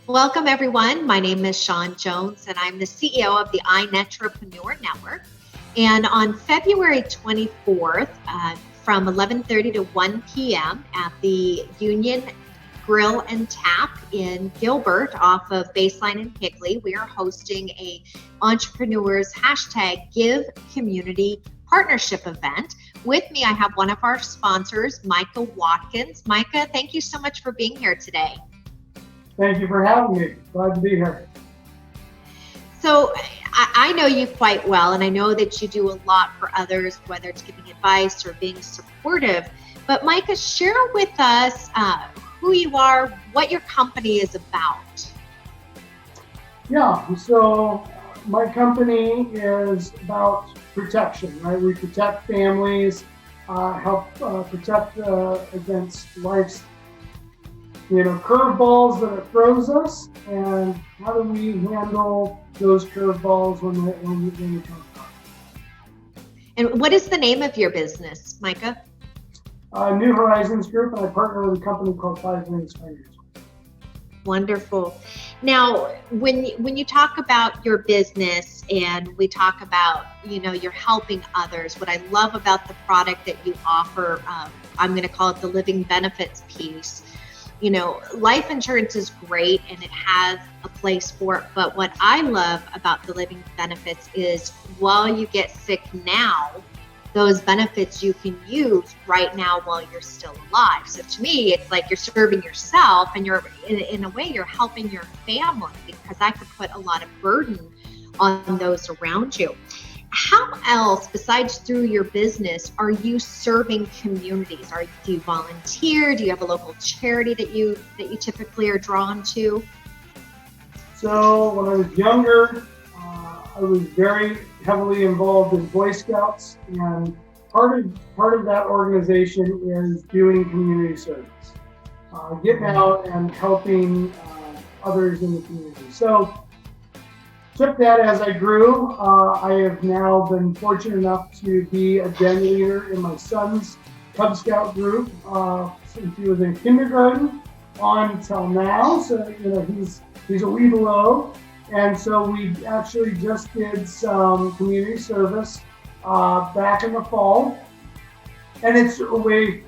Welcome, everyone. My name is Shawn Jones, and I'm the CEO of the iNetrepreneur Network. And on February 24th, from 11:30 to 1 p.m. at the Union Grill and Tap in Gilbert off of Baseline and Higley, we are hosting a Entrepreneurs #Give Community Partnership event. With me, I have one of our sponsors, Micah Watkins. Micah, thank you so much for being here today. Thank you for having me. Glad to be here. So I know you quite well, and I know that you do a lot for others, whether it's giving advice or being supportive. But Micah, share with us who you are, what your company is about. Yeah, so my company is about protection, right? We protect families, help protect against life's curveballs that it throws us, and how do we handle those curveballs when they come up? And what is the name of your business, Micah? New Horizons Group, and I partner with a company called 5 Wings Financial. Wonderful. Now, when you talk about your business and we talk about, you're helping others, what I love about the product that you offer, I'm going to call it the living benefits piece. Life insurance is great and it has a place for it. But what I love about the living benefits is while you get sick now, those benefits you can use right now while you're still alive. So to me, it's like you're serving yourself and you're in a way you're helping your family, because I could put a lot of burden on those around you. How else, besides through your business, are you serving communities? Do you volunteer? Do you have a local charity that you typically are drawn to? So when I was younger, I was very heavily involved in Boy Scouts, and part of that organization is doing community service, getting out and helping others in the community. So took that as I grew. I have now been fortunate enough to be a den leader in my son's Cub Scout group since he was in kindergarten on till now. So he's a wee below, and so we actually just did some community service back in the fall, and it's a way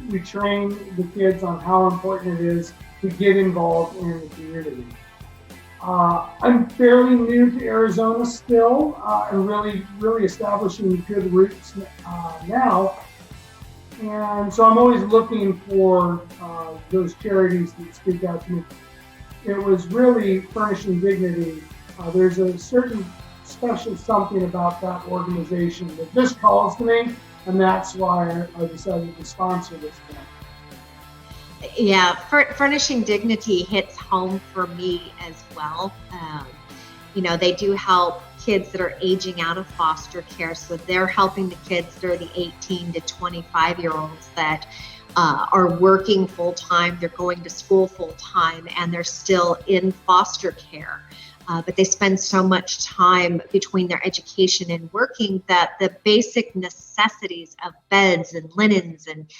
we train the kids on how important it is to get involved in the community. I'm fairly new to Arizona still, and really establishing good roots now. And so I'm always looking for those charities that speak out to me. It was really Furnishing Dignity. There's a certain special something about that organization that just calls to me, and that's why I decided to sponsor this event. Yeah, Furnishing Dignity hits home for me as well. They do help kids that are aging out of foster care. So they're helping the kids that are the 18 to 25-year-olds that are working full-time, they're going to school full-time, and they're still in foster care. But they spend so much time between their education and working that the basic necessities of beds and linens and,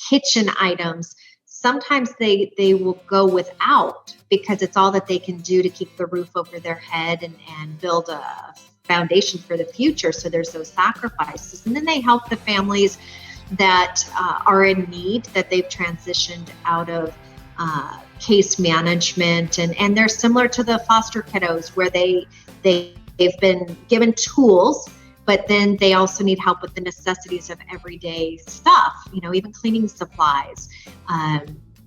kitchen items, sometimes they will go without because it's all that they can do to keep the roof over their head and build a foundation for the future. So there's those sacrifices. And then they help the families that are in need, that they've transitioned out of case management. And they're similar to the foster kiddos where they've been given tools, but then they also need help with the necessities of everyday stuff, even cleaning supplies,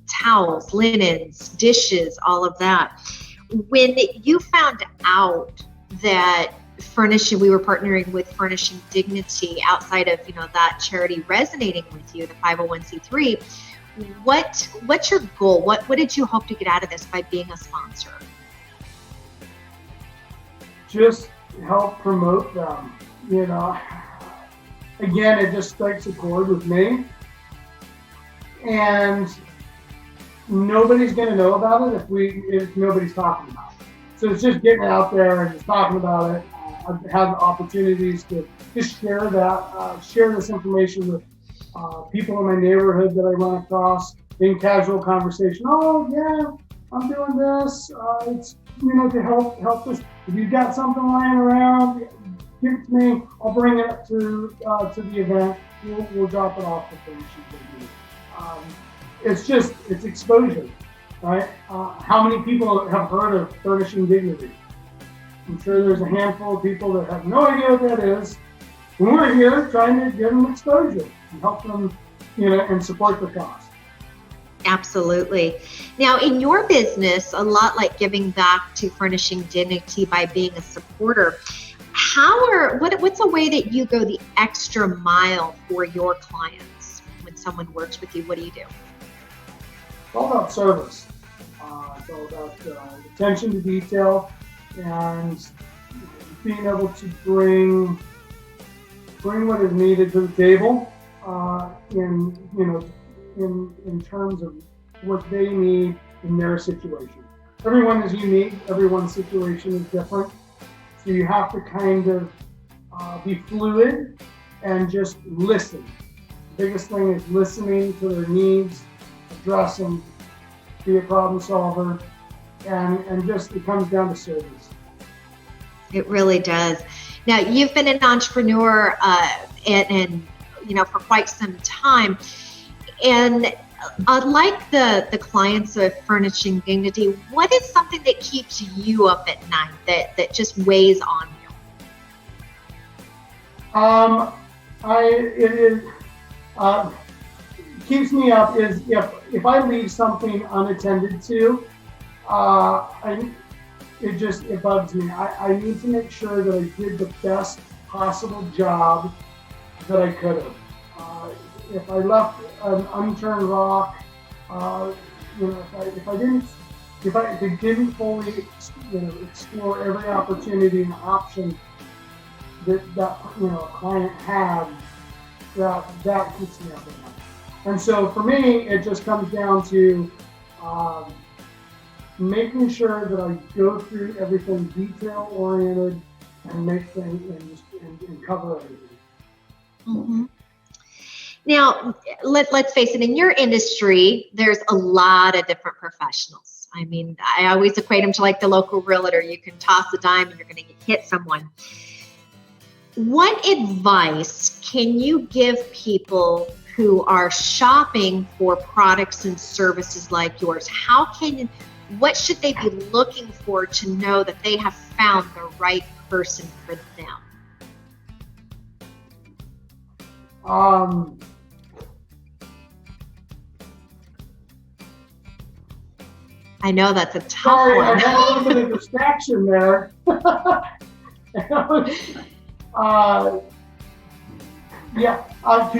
towels, linens, dishes, all of that. When you found out that we were partnering with Furnishing Dignity outside of, that charity resonating with you, the 501c3, what's your goal? What did you hope to get out of this by being a sponsor? Just help promote them. Again, it just strikes a chord with me. And nobody's going to know about it if nobody's talking about it. So it's just getting out there and just talking about it. I've had opportunities to just share this information with people in my neighborhood that I run across in casual conversation. Oh yeah, I'm doing this. It's, to help us. If you've got something lying around, give it to me. I'll bring it to the event. We'll drop it off for Furnishing Dignity. It's exposure, right? How many people have heard of Furnishing Dignity? I'm sure there's a handful of people that have no idea what that is. And we're here trying to give them exposure and help them, and support the cause. Absolutely. Now, in your business, a lot like giving back to Furnishing Dignity by being a supporter, what's a way that you go the extra mile for your clients when someone works with you? What do you do? It's all about service. It's all about attention to detail and being able to bring what is needed to the table in terms of what they need in their situation. Everyone is unique. Everyone's situation is different. So you have to kind of be fluid and just listen. The biggest thing is listening to their needs, address them, be a problem solver, and just it comes down to service. It really does. Now, you've been an entrepreneur and for quite some time. And unlike the clients of Furnishing Dignity, what is something that keeps you up at night that just weighs on you? Keeps me up is if I leave something unattended to, it bugs me. I need to make sure that I did the best possible job that I could have. If I left an unturned rock, if I didn't fully, explore every opportunity and option that a client had, that keeps me up at night. And so for me, it just comes down to making sure that I go through everything detail oriented and make things and cover everything. Mm-hmm. Now, let's face it, in your industry, there's a lot of different professionals. I mean, I always equate them to like the local realtor. You can toss a dime and you're going to hit someone. What advice can you give people who are shopping for products and services like yours? What should they be looking for to know that they have found the right person for them? I know that's a tough one. I had a little bit of distraction there. Could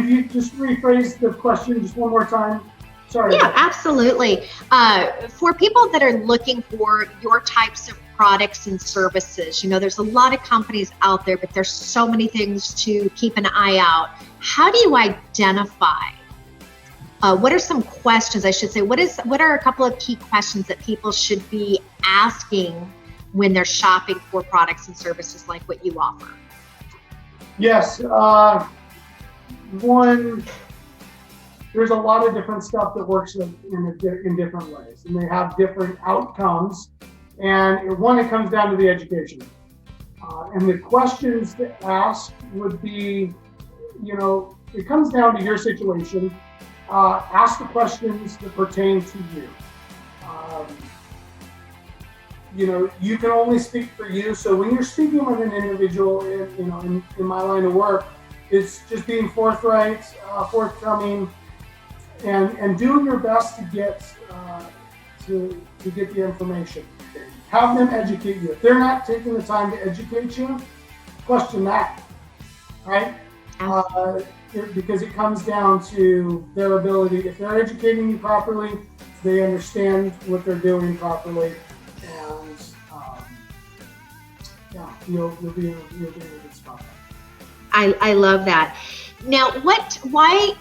you just rephrase the question just one more time? Sorry. Yeah, absolutely. For people that are looking for your types of products and services, there's a lot of companies out there, but there's so many things to keep an eye out. How do you identify? What are some questions, I should say? What are a couple of key questions that people should be asking when they're shopping for products and services like what you offer? Yes. One, there's a lot of different stuff that works in different ways, and they have different outcomes. And it comes down to the education. And the questions to ask would be, it comes down to your situation. Ask the questions that pertain to you. You can only speak for you. So when you're speaking with an individual, in my line of work, it's just being forthright, forthcoming, and doing your best to get the information. Have them educate you. If they're not taking the time to educate you, question that, right? Because it comes down to their ability. If they're educating you properly, they understand what they're doing properly, and you'll be in a good spot. I love that. Now, why,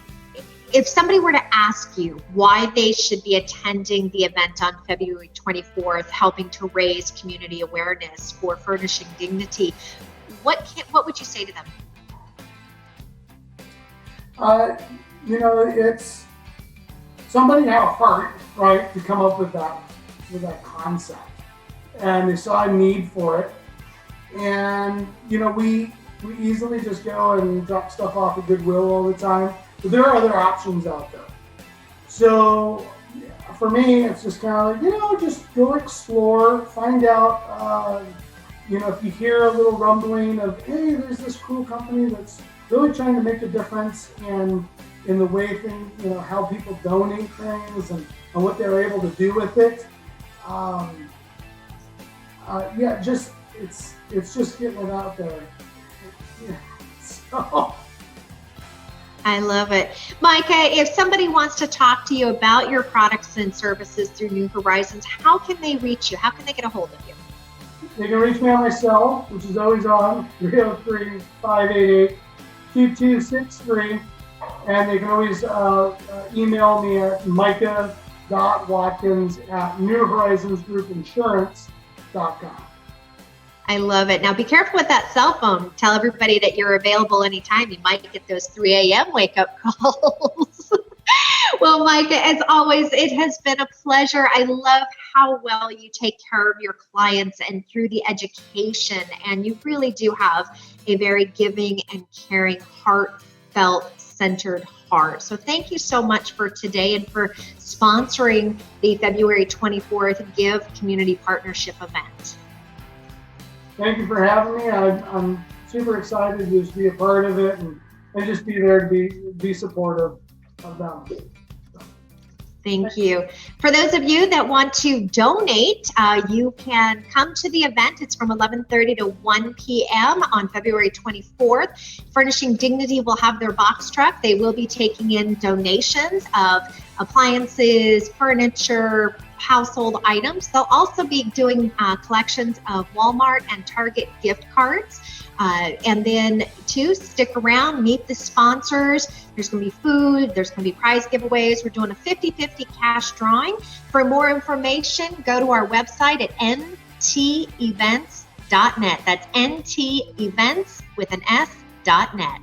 if somebody were to ask you why they should be attending the event on February 24th, helping to raise community awareness for Furnishing Dignity, what would you say to them? It's somebody had a heart, right, to come up with that. with that concept. And they saw a need for it. And, you know, we easily just go and drop stuff off at Goodwill all the time. But there are other options out there. So for me, it's just kind of like, you know, just go explore, find out, you know, if you hear a little rumbling of, hey, there's this cool company that's really trying to make a difference in the way things, you know, how people donate things and what they're able to do with it. Yeah, just it's just getting it out there. Yeah. So. I love it. Micah, if somebody wants to talk to you about your products and services through New Horizons, how can they reach you? How can they get a hold of you? They can reach me on my cell, which is always on, 303-588-2263. And they can always email me at micah.watkins@newhorizonsgroupinsurance.com. I love it. Now be careful with that cell phone. Tell everybody that you're available anytime. You might get those 3 a.m. wake up calls. Well, Micah, as always, it has been a pleasure. I love how well you take care of your clients and through the education. And you really do have a very giving and caring, heartfelt, centered heart. So thank you so much for today and for sponsoring the February 24th Give Community Partnership event. Thank you for having me. I'm super excited to just be a part of it and just be there to be supportive of them. Thank you. For those of you that want to donate, you can come to the event. It's from 11:30 to 1 p.m. on February 24th. Furnishing Dignity will have their box truck. They will be taking in donations of appliances, furniture, household items. They'll also be doing collections of Walmart and Target gift cards. And then to stick around, meet the sponsors. There's going to be food. There's going to be prize giveaways. We're doing a 50-50 cash drawing. For more information, go to our website at ntevents.net. That's ntevents with an S.net.